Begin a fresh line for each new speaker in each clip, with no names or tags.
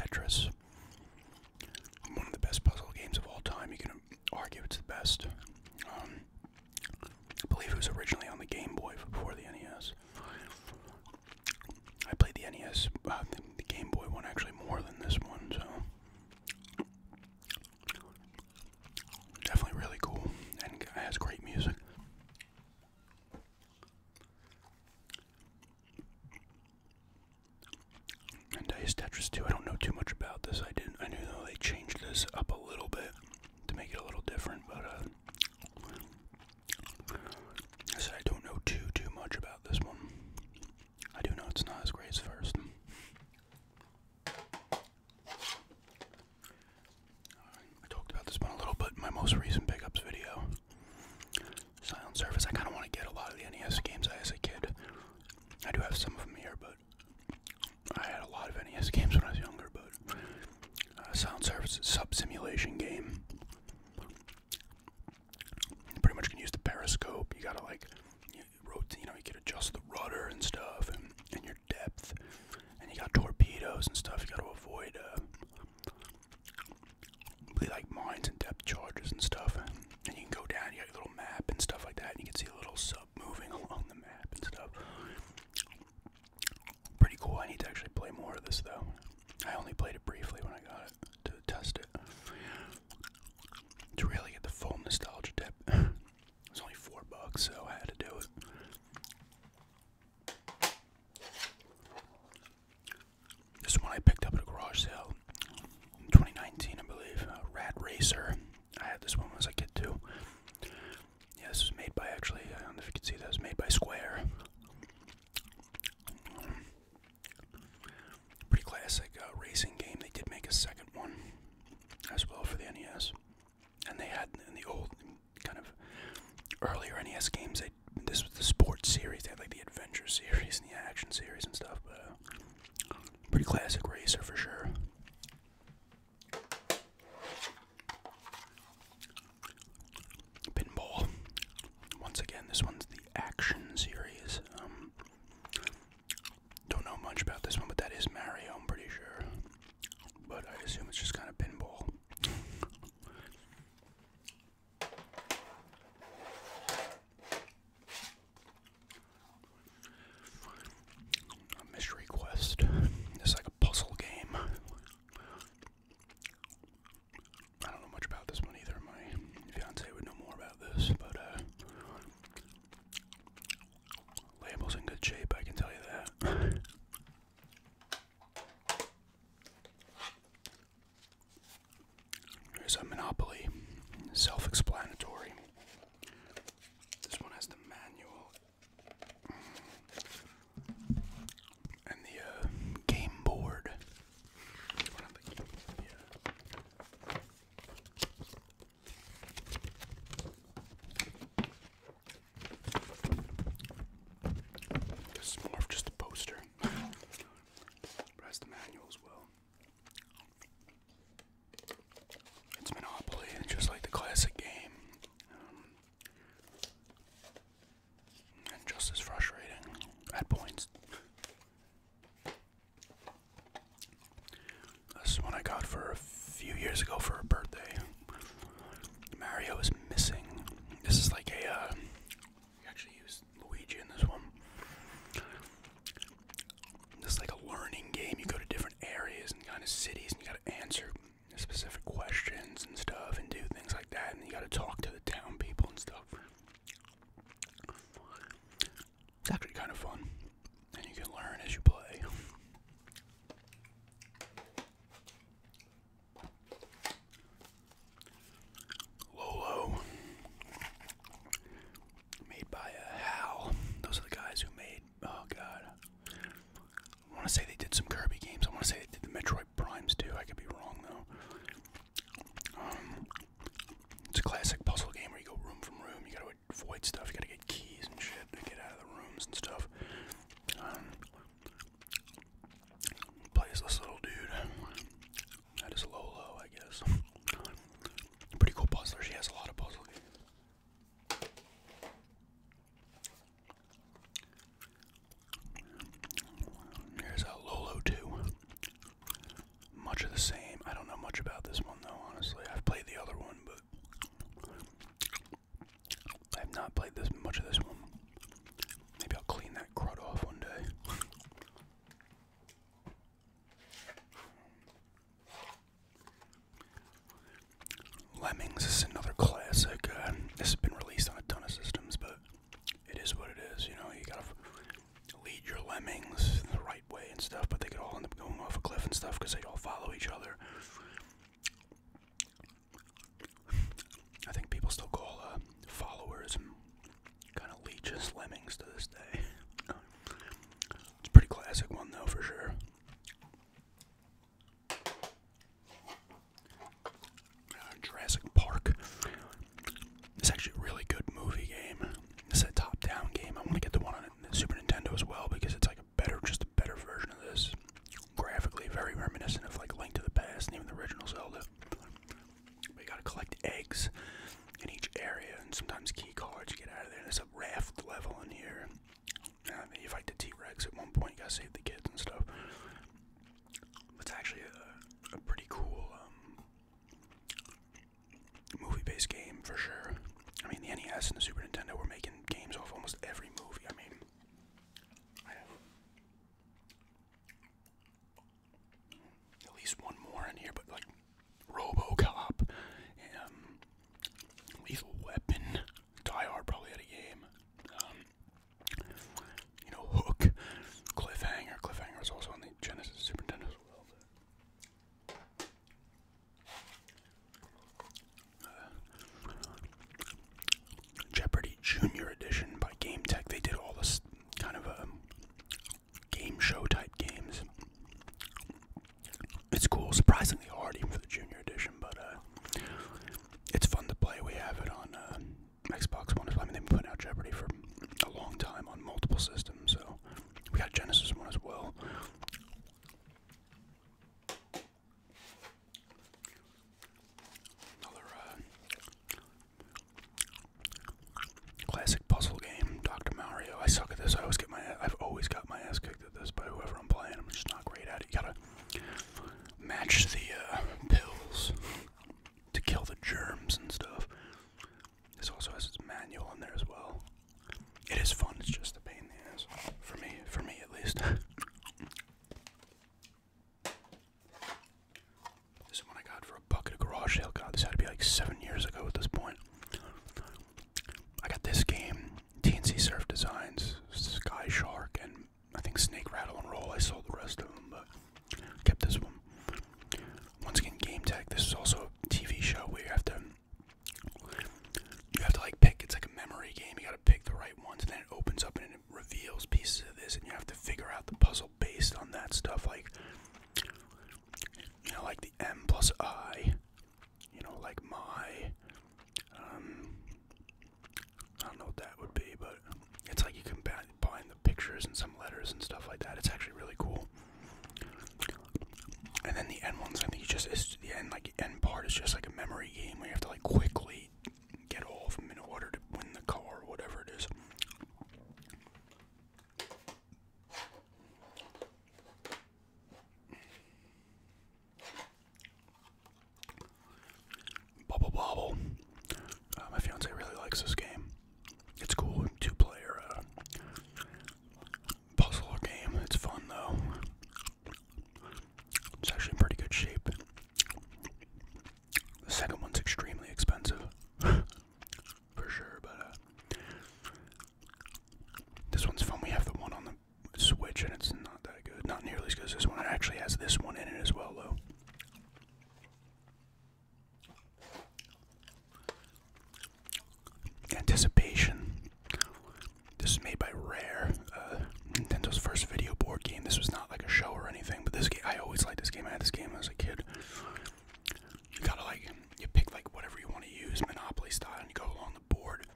Tetris. One of the best puzzle games of all time. You can argue it's the best. I believe it was originally on the Game Boy before the NES. I played the NES, the Game Boy one actually more than this one, so definitely really cool and has great music. And Dice Tetris 2, I don't know too much about this. I knew though they changed this up a little bit to make it a little different, but I said I don't know too much about this one. I do know it's not as great as first. I talked about this one a little bit in my most recent pickups video. Silent Service. I kind of want to get a lot of the NES games I had as a kid. I do have some of them here, but I had a lot of NES games when I was younger. But Silent Service is a sub-simulation game. You pretty much can use the periscope. You gotta like, you can adjust the rudder and stuff, and your depth, and you got torpedoes and stuff. You gotta avoid like mines and depth charges and stuff, and you can go down. You got your little map and stuff like that, and you can see a little sub moving along the map and stuff. Pretty cool. I need to actually play more of this though. I only played it briefly when I got it to test it. To really get the full nostalgia dip. It was only $4, so I had to do it. This one I picked up at a garage sale in 2019, I believe. Rad Racer. I had this one when I was a kid too. Yeah, this was made by actually, I don't know if you can see that, it was made by Square. Pretty classic racing game. They did make a second one as well for the NES. And they had in the old, kind of earlier NES games, this was the sports series. They had like the adventure series and the action series and stuff. But pretty classic racer for sure. Pinball. Once again, this one's the action series. Don't know much about this one, but that is Mario, I'm pretty sure. But I assume it's just kind of pinball. A Mystery Quest. It's like a puzzle game. I don't know much about this one either. My fiance would know more about this, but label's in good shape, I can tell you that. There's a Monopoly, self-explanatory. This one has the manual and the game board. This is more of just a poster, but it has the manual as well. It's Monopoly, just like the classic game, and just as frustrating at points. This is one I got for a few years ago for a birthday. Mario is missing. This is like a, you actually use Luigi in this one. This is like a learning game. You go to different areas and kind of cities, and you gotta answer specific questions and stuff, and do things like that, and you gotta talk to the town people and stuff. It's actually kind of fun, and you can learn as you play. much of the same. I don't know much about this one though, honestly. I've played the other one, but I have not played this much of this one. Maybe I'll clean that crud off one day. Lemmings is another classic. This has been released on a ton of systems, but it is what it is. You know, you gotta lead your lemmings the right way and stuff, but they could all end up going off a cliff and stuff because they all follow each other. I think people still call followers and kind of leeches lemmings to this day. It's a pretty classic one though, for sure. Jurassic Park. It's actually a really good movie game. It's a top-down game. I want to get the one on the Super Nintendo as well because it's like just a better version of this. Graphically, very reminiscent of like Link to the Past and even the original Zelda. But you gotta collect eggs in each area and sometimes key cards. You get out of there. There's a raft level in here. You fight the T-Rex at one point. You gotta save the kids and stuff. It's actually a pretty cool movie-based game for sure. I mean, the NES and the Super Nintendo were making games off almost every movie. I mean, I have at least one more in here, but like RoboCop, Lethal Weapon, Die Hard probably had a game. You know, Hook, Cliffhanger. Cliffhanger was also on the Genesis Super Nintendo as well. Jeopardy Junior Edition by Game Tech. They did all this kind of game show type games. It's cool, surprisingly hard even for the Junior Edition, but it's fun to play. We have it on Xbox One as well. I mean, they've been putting out Jeopardy for a long time on multiple systems, so we got a Genesis one as well. Classic puzzle game, Dr. Mario. I suck at this. I've always got my ass kicked at this by whoever I'm playing. I'm just not great at it. You gotta match the pills to kill the germs and stuff. This also has its manual in there as well. It is fun. It's just a pain in the ass for me at least. This one I got for a bucket of garage sale. God, this had to be like 7 years ago at this point. I got this game, TNC Surf Designs, Sky Shark, and I think Snake Rattle and Roll. I sold the rest of them, but kept this one. Once again, Game Tech. This is also a TV show where you have to like pick. It's like a memory game. You gotta pick the right ones, and then it opens up and it reveals pieces of this, and you have to figure out the puzzle based on that stuff. Like, you know, like the M plus I. You know, like my. I don't know what that would be, but it's like you can bind the pictures and some letters and stuff like that. It's actually really cool. And then the end ones, I think the end part is just like a memory game where you have to like quickly get all of them in order to win the car or whatever it is. Bubble Bobble. My fiance really likes this game. It's cool, 2-player puzzle game. It's fun though. It's actually in pretty good shape. The second one's extremely expensive, for sure, but this one's fun. We have the one on the Switch and it's not that good. Not nearly as good as this one. It actually has this one in it as well though. Anticipation. This is made by Rare, Nintendo's first video board game. This was not like a show or anything, but this game, I always liked this game. I had this game as a kid. You gotta you pick like whatever you want to use, Monopoly style, and you go along the board,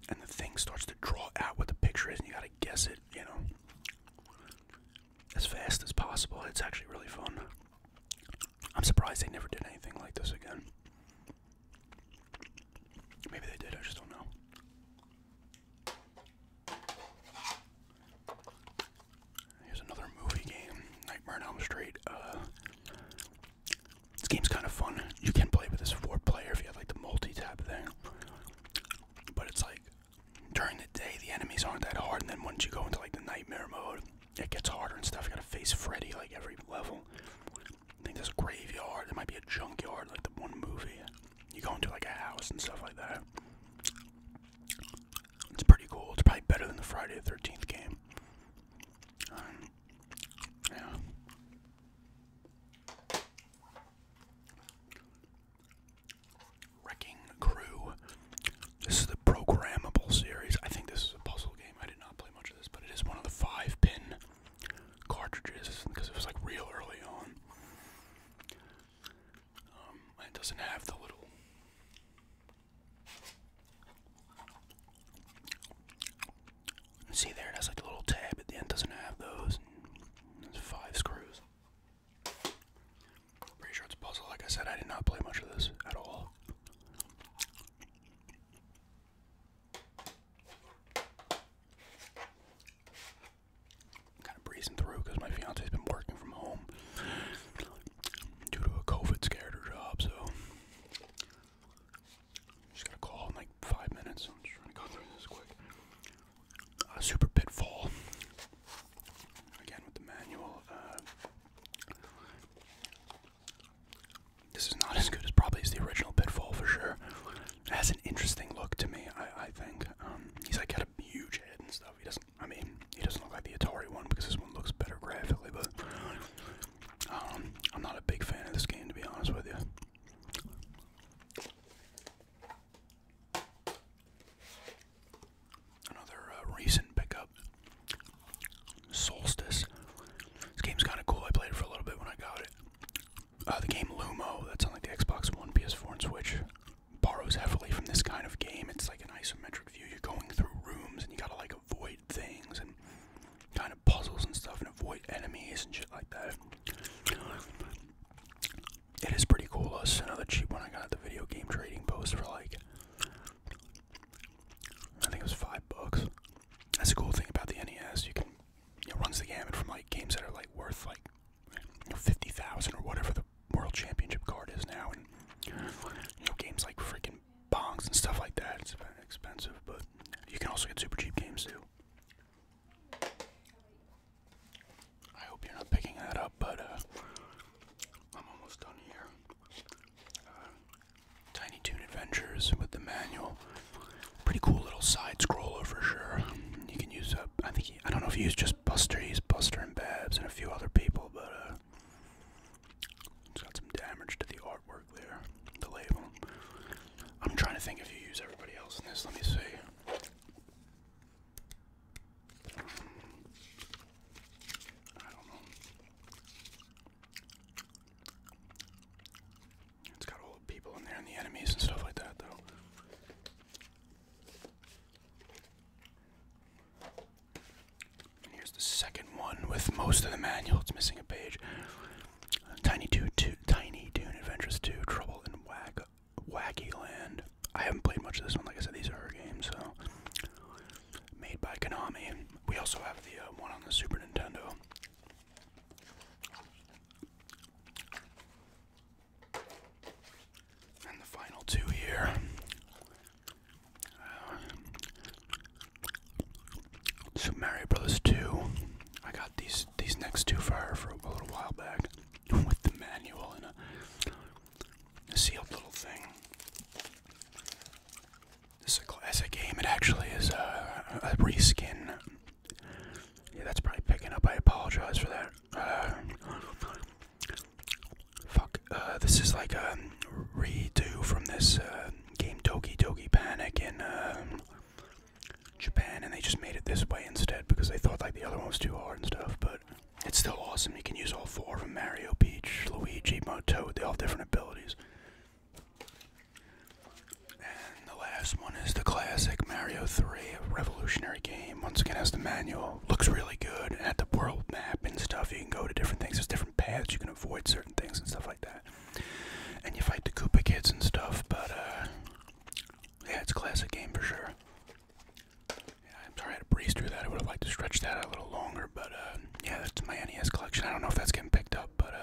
and the thing starts to draw out what the picture is, and you gotta guess it, you know, as fast as possible. It's actually really fun. I'm surprised they never did anything like this again. Maybe they did, I just don't know. Here's another movie game, Nightmare on Elm Street. It might be a junkyard, like the one movie. You go into like a house and stuff like that. It's pretty cool. It's probably better than the Friday the 13th game. Yeah. Wrecking Crew. This is the programmable series. I think this is a puzzle game. I did not play much of this, but it is one of the 5-pin cartridges because it was like real early on. It doesn't have the little. See there, it has like a little tab at the end. Doesn't have those. There's 5 screws. Pretty sure it's a puzzle. Like I said, I did not play much of this at all. I'm kind of breezing through because my fiance's been working from home due to a COVID scared her job, so she's got a call in like 5 minutes. I'm just trying to go through this quick. Super Pitfall. Again with the manual. This is not as good as probably as the original Pitfall for sure. It has an interesting look to me, I think. He's like got a huge head and stuff. He doesn't look like the Atari one because this one looks better graphically, but I'm not a big fan of this game, to be honest with you. Another recent pickup, Solstice. This game's kind of cool. I played it for a little bit when I got it. The game Lumo, that's on like the Xbox One, PS4, and Switch, borrows heavily from this kind of game. It's like an isometric view. You're going through rooms and you gotta like avoid things and kind of puzzles and stuff and avoid enemies and shit like that. It is pretty cool. It's another cheap one I got at the video game trading post for like, I think it was $5. That's a cool thing about the NES. You can, runs the gamut from like games that are like worth like 50,000 or whatever the World Championship card is now, and games like freaking bongs and stuff like that. It's very expensive, but you can also get super cheap games too. I hope you're not picking that up, but I'm almost done here. Tiny Toon Adventures with the manual. Pretty cool little side scroller for sure. You can use I don't know if you use just Buster. He's Buster and Babs and a few other people, but it's got some damage to the artwork there, the label. I'm trying to think if you use everybody else in this. Let me see. I don't know. It's got all the people in there and the enemies and stuff like that, though. And here's the second one with most of the manual. It's missing a page. Tiny Toon Adventures 2, Trouble in Wacky Land. I haven't played much of this one. Like I said, these are her games, so made by Konami. We also have the one on the Super Nintendo. And the final two here. Super Mario Bros. 2. I got these next two for her for a little while back with the manual and a sealed little thing. This is a classic game. It actually is a reskin. Yeah, that's probably picking up. I apologize for that. This is like a redo from this game Doki Doki Panic in Japan, and they just made it this way instead because they thought like the other one was too hard and stuff, but it's still awesome. You can use all 4 of them: Mario, Peach, Luigi, Toad. They all have different abilities. And the last one is the classic Mario 3, a revolutionary game. Once again, has the manual. Looks really good. And at the world map and stuff, you can go to different things. There's different paths. You can avoid certain things and stuff like that. And you fight the Koopa Kids and stuff, but yeah, it's a classic game for sure. Yeah, I'm sorry I had to breeze through that. I would have liked to stretch that out a little longer, but yeah, that's my NES collection. I don't know if that's getting picked up, but